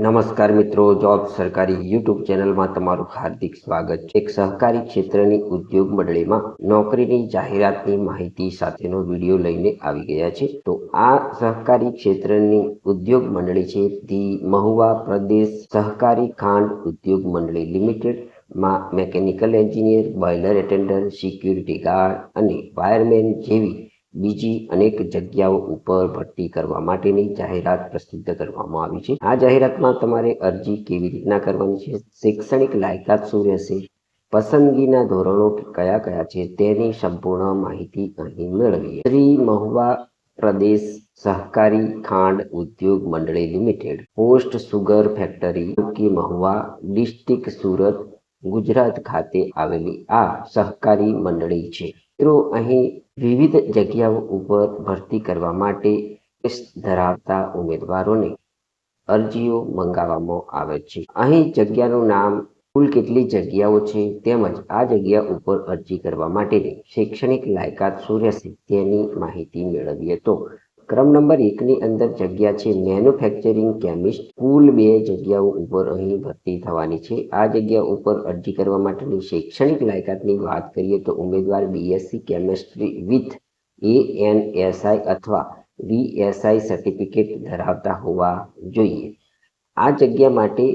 નમસ્કાર મિત્રો, જોબ સરકારી યુટ્યુબ ચેનલમાં તમારું હાર્દિક સ્વાગત છે। એક સહકારી ક્ષેત્રની ઉદ્યોગ મંડળીમાં નોકરીની જાહેરાતની માહિતી સાથેનો વિડીયો લઈને આવી ગયા છે। તો આ સહકારી ક્ષેત્રની ઉદ્યોગ મંડળી છે ધી મહુવા પ્રદેશ સહકારી ખાંડ ઉદ્યોગ મંડળી લિમિટેડ માં mechanical engineer, boiler attendant, security guard અને વાયરમેન જેવી બીજી અનેક જગ્યાઓ ઉપર ભરતી કરવા માટેની જાહેરાત પ્રસિદ્ધ કરવામાં આવી છે। આ જાહેરાતમાં તમારે અરજી કેવી રીતના કરવાની છે, શૈક્ષણિક લાયકાત શું રહેશે, પસંદગીના ધોરણો કયા કયા છે તેની સંપૂર્ણ માહિતી અહીં મેળવીએ। શ્રી મહુવા પ્રદેશ સહકારી ખાંડ ઉદ્યોગ મંડળી લિમિટેડ, પોસ્ટ સુગર ફેક્ટરી કે મહુવા, ડિસ્ટ્રિક્ટ સુરત, ગુજરાત ખાતે આવેલી આ સહકારી મંડળી છે। મિત્રો અહીં વિવિધ જગ્યાઓ ઉપર ભરતી કરવા માટે ધરાવતા ઉમેદવારોને અરજીઓ મંગાવવામાં આવે છે। અહીં જગ્યાનું નામ, કુલ કેટલી જગ્યાઓ છે તેમજ આ જગ્યા ઉપર અરજી કરવા માટેની શૈક્ષણિક લાયકાત શું રહેશે તેની માહિતી મેળવીએ તો ક્રમ નંબર 1 ની અંદર જગ્યા છે મેન્યુફેક્ચરિંગ કેમિસ્ટ। કુલ 2 જગ્યાઓ ઉપર અહીં ભરતી થવાની છે। આ જગ્યા ઉપર અરજી કરવા માટેની શૈક્ષણિક લાયકાતની વાત કરીએ તો ઉમેદવાર બીએસસી કેમિસ્ટ્રી વિથ ANSI અથવા VSI સર્ટિફિકેટ ધરાવતા હોવા જોઈએ। આ જગ્યા માટે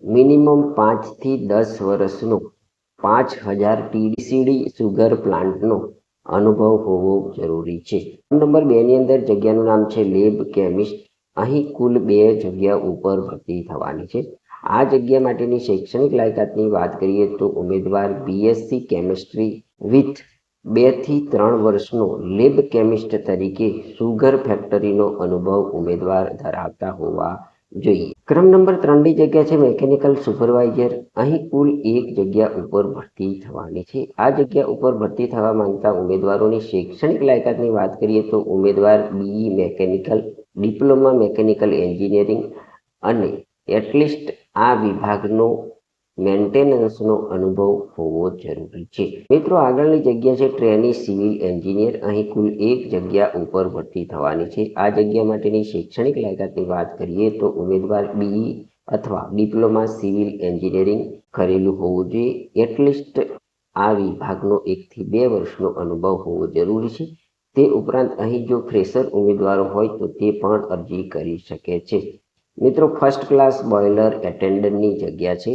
મિનિમમ 5 થી 10 વર્ષનો 5000 TDCD સુગર પ્લાન્ટનો અનુભવ હોવો જરૂરી છે। નંબર 2 ની અંદર જગ્યાનું નામ છે લેબ કેમિસ્ટ। અહીં કુલ 2 જગ્યા ઉપર ભરતી થવાની છે। આ જગ્યા માટેની શૈક્ષણિક લાયકાતની વાત કરીએ તો ઉમેદવાર બીએસસી કેમિસ્ટ્રી વિથ 2 થી 3 વર્ષનો લેબ કેમિસ્ટ તરીકે સુગર ફેક્ટરીનો અનુભવ ઉમેદવાર ધરાવતા હોવા જોઈએ। ક્રમ નંબર 3 ની જગ્યા છે મેકેનિકલ સુપરવાઇઝર। અહીં કુલ 1 જગ્યા ઉપર ભરતી થવાની છે। આ જગ્યા ઉપર ભરતી થવા માંગતા ઉમેદવારોની શૈક્ષણિક લાયકાતની વાત કરીએ તો ઉમેદવાર BE mechanical, diploma mechanical engineering અને એટલીસ્ટ આ વિભાગનો મેન્ટેનન્સનો અનુભવ હોવો જરૂરી છે। મિત્રો આગળની જગ્યા છે ટ્રેની સિવિલ એન્જિનિયર। અહીં કુલ 1 જગ્યા ઉપર ભરતી થવાની છે। આ જગ્યા માટેની શૈક્ષણિક લાયકાતની વાત કરીએ તો ઉમેદવાર BE અથવા ડિપ્લોમા સિવિલ એન્જિનિયરિંગ કરેલું હોવું જોઈએ। એટલીસ્ટ આ વિભાગનો 1 થી 2 વર્ષનો અનુભવ હોવો જરૂરી છે। તે ઉપરાંત અહીં જો ફ્રેશર ઉમેદવારો હોય તો તે પણ અરજી કરી શકે છે। મિત્રો ફર્સ્ટ ક્લાસ બોઇલર એટેન્ડન્ટની જગ્યા છે।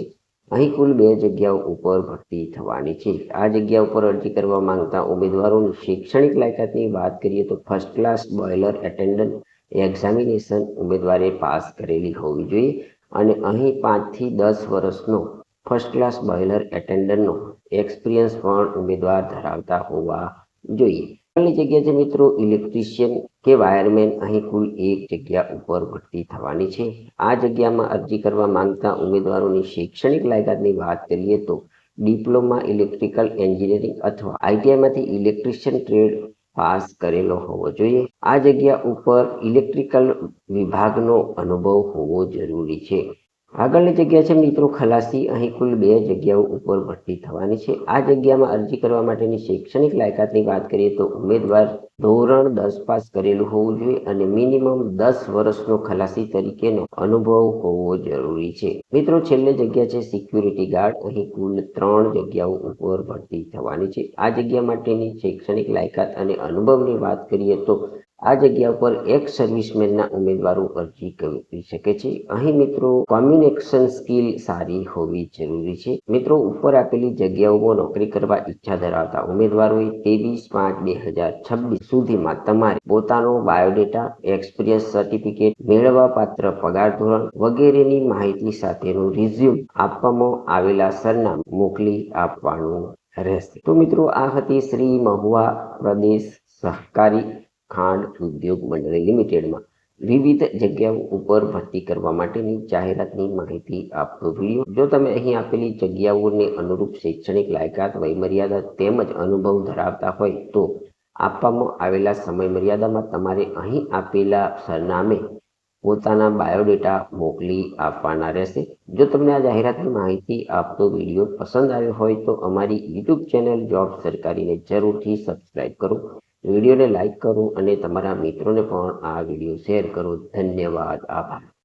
અહીં કુલ 2 જગ્યાઓ ઉપર ભરતી થવાની છે। આ જગ્યા ઉપર અરજી કરવા માંગતા ઉમેદવારોની શૈક્ષણિક લાયકાતની વાત કરીએ તો first class boiler attendant examination ઉમેદવારે પાસ કરેલી હોવી જોઈએ અને અહીં 5 થી 10 વર્ષનો ફર્સ્ટ ક્લાસ બોઇલર એટેન્ડન્ટનો એક્સપિરિયન્સ પણ ઉમેદવાર ધરાવતા હોવા જોઈએ। આગળની જગ્યા છે મિત્રો ઇલેક્ટ્રિશિયન કે વાયરમેન। અહીં કુલ 1 જગ્યા ઉપર ભરતી થવાની છે। આ જગ્યામાં અરજી કરવા માંગતા ઉમેદવારોની શૈક્ષણિક લાયકાતની વાત કરીએ તો ડિપ્લોમા ઇલેક્ટ્રિકલ એન્જિનિયરિંગ અથવા ITIમાંથી ઇલેક્ટ્રિશિયન ટ્રેડ પાસ કરેલો હોવો જોઈએ। આ જગ્યા ઉપર ઇલેક્ટ્રિકલ વિભાગનો અનુભવ હોવો જરૂરી છે। આગળની જગ્યા છે મિત્રો ખલાસી। અહીં કુલ 2 જગ્યાઓ ઉપર ભરતી થવાની છે। આ જગ્યામાં અરજી કરવા માટેની શૈક્ષણિક લાયકાતની વાત કરીએ તો ઉમેદવાર ધોરણ 10 પાસ કરેલું હોવું જોઈએ અને મિનિમમ 10 વર્ષનો ખલાસી તરીકેનો અનુભવ હોવો જરૂરી છે। મિત્રો છેલ્લે જગ્યા છે સિક્યુરિટી ગાર્ડ। અહીં કુલ 3 જગ્યાઓ ઉપર ભરતી થવાની છે। આ જગ્યા માટેની શૈક્ષણિક લાયકાત અને અનુભવની વાત કરીએ તો આ જગ્યા ઉપર એક્સ સર્વિસમેનના ઉમેદવારો અરજી કરી શકે છે। અહીં મિત્રો કોમ્યુનિકેશન સ્કિલ સારી હોવી જરૂરી છે। મિત્રો ઉપર આપેલી જગ્યાઓમાં નોકરી કરવા ઈચ્છા ધરાવતા ઉમેદવારોએ 23/5/2026 સુધીમાં તમારે પોતાનો બાયોડેટા, એક્સપિરિયન્સ સર્ટિફિકેટ, મેળવવા પાત્ર પગાર ધોરણ વગેરેની માહિતી સાથેનું રિઝ્યુમ આપવામાં આવેલા સરનામે મોકલી આપવાનું રહેશે। તો મિત્રો આ હતી શ્રી મહુવા પ્રદેશ સહકારી ખાંડ ઉદ્યોગ મંડળી લિમિટેડમાં વિવિધ જગ્યાઓ ઉપર ભરતી કરવા માટેની જાહેરાતની માહિતી આપતો વિડીયો। જો તમે અહીં આપેલી જગ્યાઓને અનુરૂપ શૈક્ષણિક લાયકાત, વયમર્યાદા તેમજ અનુભવ ધરાવતા હોય તો આપવામાં આવેલા સમય મર્યાદામાં તમારે અહીં આપેલા સરનામે પોતાના બાયોડેટા મોકલી આપવાના રહેશે। જો તમને આ જાહેરાતની માહિતી આપતો વિડીયો પસંદ આવ્યો હોય તો અમારી યુટ્યુબ ચેનલ જોબ સરકારીને જરૂરથી સબસ્ક્રાઇબ કરો, વિડીયોને લાઇક કરો અને તમારા મિત્રોને પણ આ વિડીયો શેર કરો। ધન્યવાદ, આભાર।